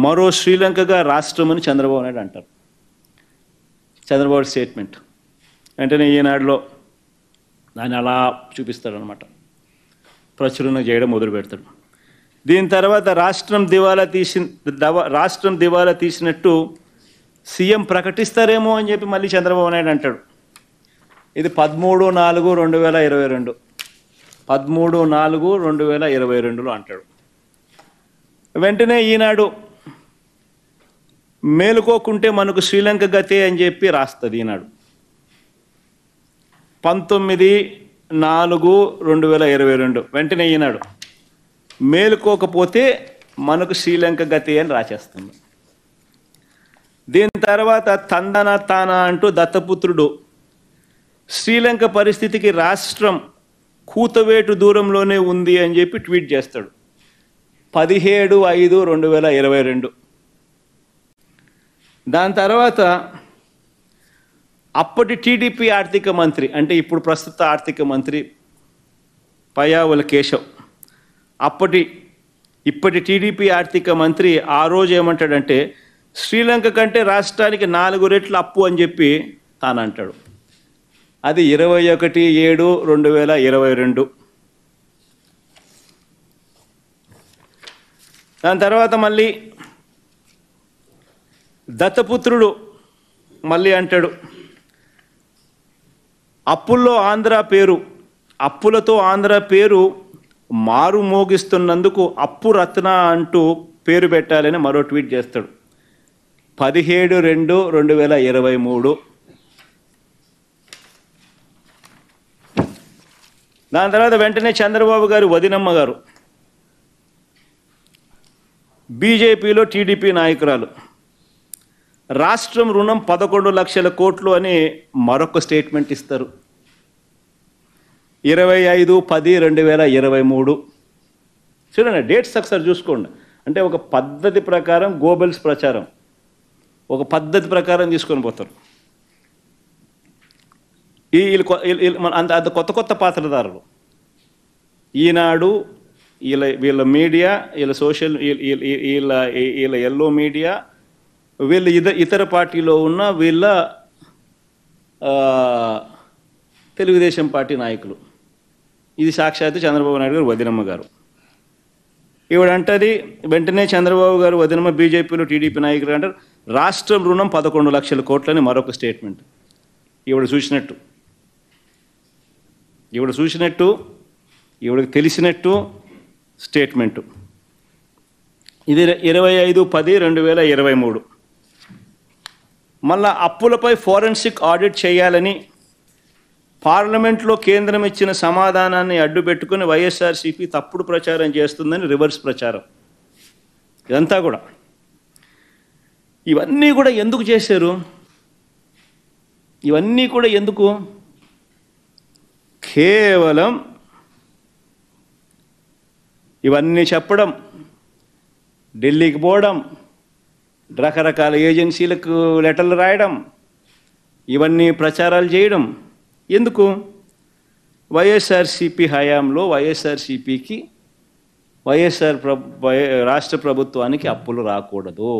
మరో శ్రీలంకగా రాష్ట్రం అని చంద్రబాబు నాయుడు అంటారు. చంద్రబాబు స్టేట్మెంట్ వెంటనే ఈనాడులో దాన్ని అలా చూపిస్తాడనమాట, ప్రచురణ చేయడం మొదలు పెడతాడు. దీని తర్వాత రాష్ట్రం దివాలా తీసినట్టు సీఎం ప్రకటిస్తారేమో అని చెప్పి మళ్ళీ చంద్రబాబు నాయుడు అంటాడు. ఇది 13/4/2022 13/4/2022లో అంటాడు. వెంటనే ఈనాడు మేలుకోకుంటే మనకు శ్రీలంక గతే అని చెప్పి రాస్తుంది. ఈనాడు 19/4/2022 వెంటనే ఈనాడు మేలుకోకపోతే మనకు శ్రీలంక గతే అని రాసేస్తుంది. దీని తర్వాత తందన తాన అంటూ దత్తపుత్రుడు శ్రీలంక పరిస్థితికి రాష్ట్రం కూతవేటు దూరంలోనే ఉంది అని చెప్పి ట్వీట్ చేస్తాడు 17/5/2022. దాని తర్వాత అప్పటి టీడీపీ ఆర్థిక మంత్రి, అంటే ఇప్పుడు ప్రస్తుత ఆర్థిక మంత్రి పయ్యావుల కేశవ్, ఇప్పటి టీడీపీ ఆర్థిక మంత్రి ఆ రోజు ఏమంటాడంటే శ్రీలంక కంటే రాష్ట్రానికి 4 రెట్లు అప్పు అని చెప్పి తాను అంటాడు. అది 21/7/2022. దాని తర్వాత మళ్ళీ దత్తపుత్రుడు మళ్ళీ అంటాడు అప్పులతో ఆంధ్ర పేరు మారు మోగిస్తున్నందుకు అప్పు రత్న అంటూ పేరు పెట్టాలని మరో ట్వీట్ చేస్తాడు 17/2/2023. దాని తర్వాత వెంటనే చంద్రబాబు గారు వదినమ్మ గారు బీజేపీలో టీడీపీ నాయకురాలు రాష్ట్రం రుణం 11 లక్షల కోట్లు అని మరొక స్టేట్మెంట్ ఇస్తారు 25/10/2023. చూడండి డేట్స్ ఒకసారి చూసుకోండి. అంటే ఒక పద్ధతి ప్రకారం గోబెల్స్ ప్రచారం ఒక పద్ధతి ప్రకారం తీసుకొని పోతారు. అంత కొత్త పాత్రధారులు ఈనాడు వీళ్ళ మీడియా, వీళ్ళ సోషల్, వీళ్ళ ఎల్లో మీడియా, వీళ్ళ ఇతర పార్టీలో ఉన్న వీళ్ళ తెలుగుదేశం పార్టీ నాయకులు. ఇది సాక్షాత్తు చంద్రబాబు నాయుడు గారు వదినమ్మ గారు. ఈవిడంటది వెంటనే చంద్రబాబు గారు వదినమ్మ బీజేపీలో టీడీపీ నాయకులు అంటారు రాష్ట్రం రుణం 11 లక్షల కోట్లని మరొక స్టేట్మెంట్. ఈవిడ చూసినట్టు, ఈవిడకి తెలిసినట్టు స్టేట్మెంటు. ఇది 25/10/2023. మళ్ళా అప్పులపై ఫోరెన్సిక్ ఆడిట్ చేయాలని పార్లమెంట్లో కేంద్రం ఇచ్చిన సమాధానాన్ని అడ్డుపెట్టుకుని వైఎస్ఆర్సీపీ తప్పుడు ప్రచారం చేస్తుందని రివర్స్ ప్రచారం. ఇదంతా కూడా ఇవన్నీ కూడా ఎందుకు చేశారు? ఇవన్నీ కూడా ఎందుకు? కేవలం ఇవన్నీ చెప్పడం, ఢిల్లీకి పోవడం, రకరకాల ఏజెన్సీలకు లెటర్లు రాయడం, ఇవన్నీ ప్రచారాలు చేయడం ఎందుకు? వైఎస్ఆర్సీపీ హయాంలో వైఎస్ఆర్సీపీకి రాష్ట్ర ప్రభుత్వానికి అప్పులు రాకూడదు,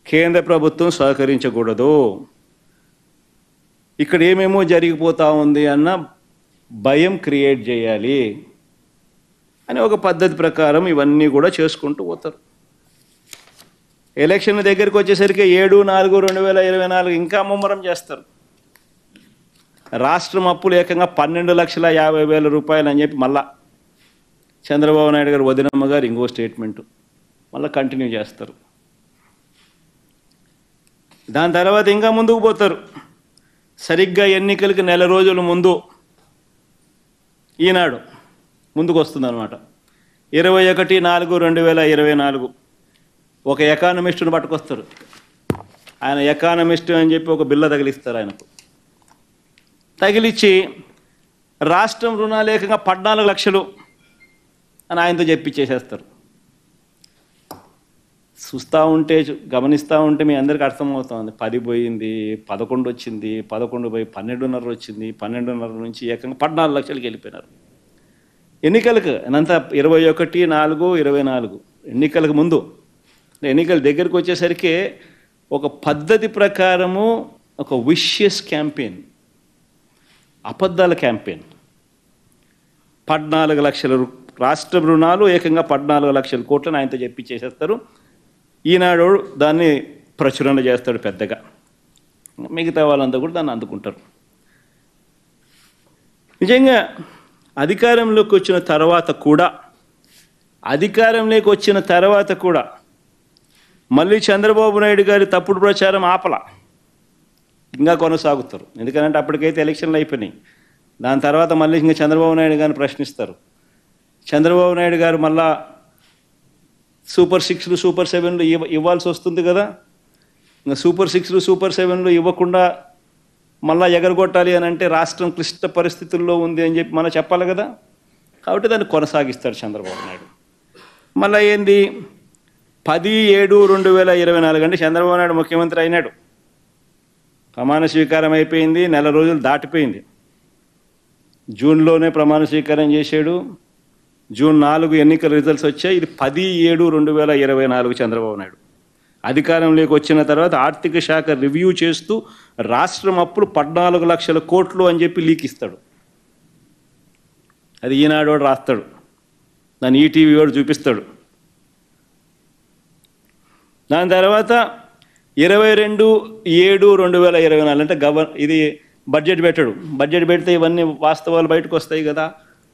కేంద్ర ప్రభుత్వం సహకరించకూడదు, ఇక్కడ ఏమేమో జరిగిపోతూ ఉంది అన్న భయం క్రియేట్ చేయాలి అని ఒక పద్ధతి ప్రకారం ఇవన్నీ కూడా చేసుకుంటూ పోతారు. ఎలక్షన్ దగ్గరికి వచ్చేసరికి 7/4/2024 ఇంకా ముమ్మరం చేస్తారు. రాష్ట్రం అప్పులు ఏకంగా 12,50,000 రూపాయలు అని చెప్పి మళ్ళా చంద్రబాబు నాయుడు గారు వదినమ్మ గారు ఇంకో స్టేట్మెంటు మళ్ళీ కంటిన్యూ చేస్తారు. దాని తర్వాత ఇంకా ముందుకు పోతారు. సరిగ్గా ఎన్నికలకి నెల రోజుల ముందు ఈనాడు ముందుకు వస్తుందన్నమాట. 21/4/2024 ఒక ఎకానమిస్టును పట్టుకొస్తారు. ఆయన ఎకానమిస్ట్ అని చెప్పి ఒక బిల్ల తగిలిస్తారు. ఆయనకు తగిలిచ్చి రాష్ట్రం రుణాలు ఏకంగా 14 లక్షలు అని ఆయనతో చెప్పించేసేస్తారు. చూస్తూ ఉంటే గమనిస్తూ ఉంటే మీ అందరికీ అర్థమవుతుంది. 10 పోయింది, 11 వచ్చింది, 11 పోయి 12.5 వచ్చింది, 12.5 నుంచి ఏకంగా 14 లక్షలకి వెళ్ళిపోయినారు. ఎన్నికలకు అంతా 21/4/24 ఎన్నికలకు ముందు. ఎన్నికల దగ్గరికి వచ్చేసరికి ఒక పద్ధతి ప్రకారము ఒక విషియస్ క్యాంపెయిన్, అబద్ధాల క్యాంపెయిన్. 14 లక్షల రాష్ట్ర రుణాలు ఏకంగా 14 లక్షల కోట్లను ఆయనతో చెప్పి చేసేస్తారు. ఈనాడు దాన్ని ప్రచురణ చేస్తాడు పెద్దగా, మిగతా వాళ్ళంతా కూడా దాన్ని అందుకుంటారు. నిజంగా అధికారంలోకి వచ్చిన తర్వాత కూడా మళ్ళీ చంద్రబాబు నాయుడు గారి తప్పుడు ప్రచారం ఆపల, ఇంకా కొనసాగుతారు. ఎందుకంటే అప్పటికైతే ఎలక్షన్లు అయిపోయినాయి. దాని తర్వాత మళ్ళీ ఇంకా చంద్రబాబు నాయుడు గారిని ప్రశ్నిస్తారు. చంద్రబాబు నాయుడు గారు మళ్ళా సూపర్ 6లు సూపర్ 7లు ఇవ్వాల్సి వస్తుంది కదా. ఇంకా సూపర్ 6లు సూపర్ 7లు ఇవ్వకుండా మళ్ళా ఎగరగొట్టాలి అని అంటే రాష్ట్రం క్లిష్ట పరిస్థితుల్లో ఉంది అని చెప్పి మనం చెప్పాలి కదా. కాబట్టి దాన్ని కొనసాగిస్తాడు చంద్రబాబు నాయుడు. మళ్ళీ ఏంది 10/7/2024 అంటే చంద్రబాబు నాయుడు ముఖ్యమంత్రి అయినాడు, ప్రమాణ స్వీకారం అయిపోయింది, నెల రోజులు దాటిపోయింది. జూన్లోనే ప్రమాణ స్వీకారం చేశాడు. జూన్ 4 ఎన్నికల రిజల్ట్స్ వచ్చాయి. ఇది 10/7/2024 చంద్రబాబు నాయుడు అధికారంలోకి వచ్చిన తర్వాత ఆర్థిక శాఖ రివ్యూ చేస్తూ రాష్ట్రం అప్పులు 14 లక్షల కోట్లు అని చెప్పి లీక్ ఇస్తాడు. అది ఈనాడు వాడు రాస్తాడు, దాన్ని ఈటీవీ వాడు చూపిస్తాడు. దాని తర్వాత 22/7/2024 అంటే ఇది బడ్జెట్ పెట్టాడు. బడ్జెట్ పెడితే ఇవన్నీ వాస్తవాలు బయటకు వస్తాయి కదా,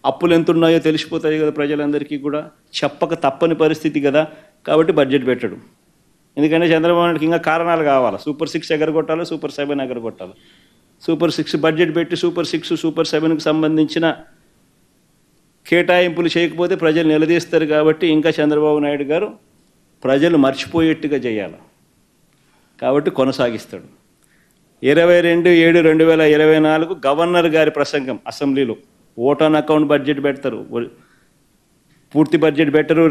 అప్పులు ఎంత ఉన్నాయో తెలిసిపోతాయి కదా ప్రజలందరికీ కూడా, చెప్పక తప్పని పరిస్థితి కదా. కాబట్టి బడ్జెట్ పెట్టాడు. ఎందుకంటే చంద్రబాబు నాయుడుకి ఇంకా కారణాలు కావాలి. సూపర్ 6 ఎగరగొట్టాలి, సూపర్ 7 ఎగరగొట్టాలి. సూపర్ 6 బడ్జెట్ పెట్టి సూపర్ 6 సూపర్ 7కి సంబంధించిన కేటాయింపులు చేయకపోతే ప్రజలు నిలదీస్తారు. కాబట్టి ఇంకా చంద్రబాబు నాయుడు గారు ప్రజలు మర్చిపోయేట్టుగా చేయాలి, కాబట్టి కొనసాగిస్తాడు. 22/7/2024 గవర్నర్ గారి ప్రసంగం అసెంబ్లీలో. ఓట్ ఆన్ అకౌంట్ బడ్జెట్ పెడతారు, పూర్తి బడ్జెట్ పెట్టరు,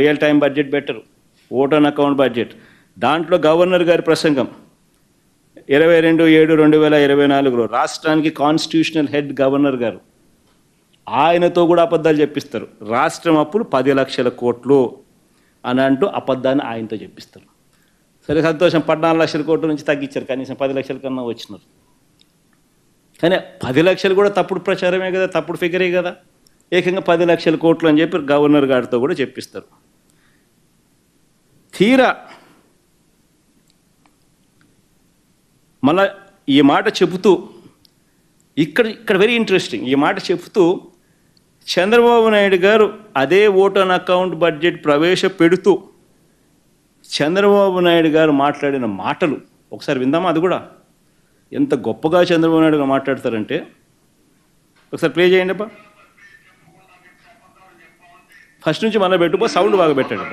రియల్ టైం బడ్జెట్ పెట్టరు, ఓట్ ఆన్ అకౌంట్ బడ్జెట్. దాంట్లో గవర్నర్ గారి ప్రసంగం 22/7/2024 రాష్ట్రానికి కాన్స్టిట్యూషనల్ హెడ్ గవర్నర్ గారు, ఆయనతో కూడా అబద్ధాలు చెప్పిస్తారు. రాష్ట్రం అప్పులు 10 లక్షల కోట్లు అని అంటూ అబద్ధాన్ని ఆయనతో చెప్పిస్తారు. సరే సంతోషం, 14 లక్షల కోట్ల నుంచి తగ్గించారు, కనీసం 10 లక్షల కన్నా వచ్చినారు. కానీ 10 లక్షలు కూడా తప్పుడు ప్రచారమే కదా, తప్పుడు ఫిగరే కదా. ఏకంగా 10 లక్షల కోట్లు అని చెప్పి గవర్నర్ గారితో కూడా చెప్పిస్తారు. తీరా మళ్ళా ఈ మాట చెబుతూ ఇక్కడ వెరీ ఇంట్రెస్టింగ్, ఈ మాట చెబుతూ చంద్రబాబు నాయుడు గారు అదే ఓట్ ఆన్ అకౌంట్ బడ్జెట్ ప్రవేశపెడుతూ చంద్రబాబు నాయుడు గారు మాట్లాడిన మాటలు ఒకసారి విందామా? అది కూడా ఎంత గొప్పగా చంద్రబాబు నాయుడు గారు మాట్లాడతారంటే ఒకసారి ప్లే చేయండి అబ్బా. ఫస్ట్ నుంచి మళ్ళీ పెట్టుకో, సౌండ్ బాగా పెట్టండి.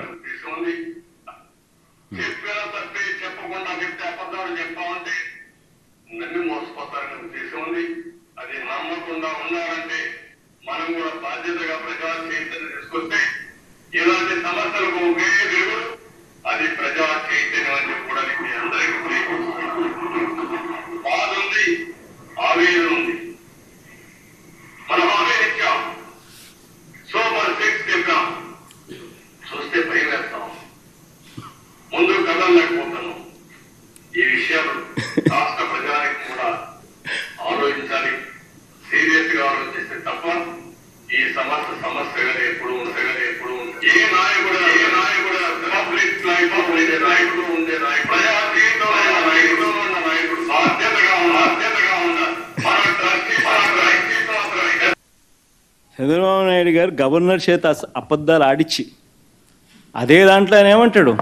మనం కూడా బాధ్యతగా ప్రజా చైతన్యం తీసుకొస్తే ఇలాంటి సమస్యలకు ఒకే దేవుడు, అది ప్రజా చైతన్యం అని చెప్పడానికి మీ అందరికీ బాధ ఉంది, ఆవేదన ఉంది. మనం ఆవేదించాం, సూపర్ 6 చెప్పాం, చూస్తే భయం వేస్తాం, ముందు కదలలేకపోతాను. ఈ విషయాలు రాష్ట్ర ప్రజానికి కూడా ఆలోచించాలి, సీరియస్ గా ఆలోచిస్తే తప్ప ఈ సమస్యగా ఎప్పుడు ఉంటుంది. ఏ నాయకుడు పబ్లిక్ నాయకుడు ఉండే నాయకుడు ప్రజా జీవితంలో ఉన్న నాయకుడు బాధ్యతగా ఉండాలి. చంద్రబాబు నాయుడు గారు గవర్నర్ చేత అబద్ధాలు ఆడిచ్చి అదే దాంట్లో ఆయన ఏమంటాడు,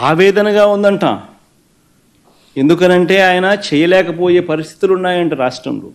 ఆవేదనగా ఉందంట. ఎందుకనంటే ఆయన చేయలేకపోయే పరిస్థితులు ఉన్నాయంట రాష్ట్రంలో.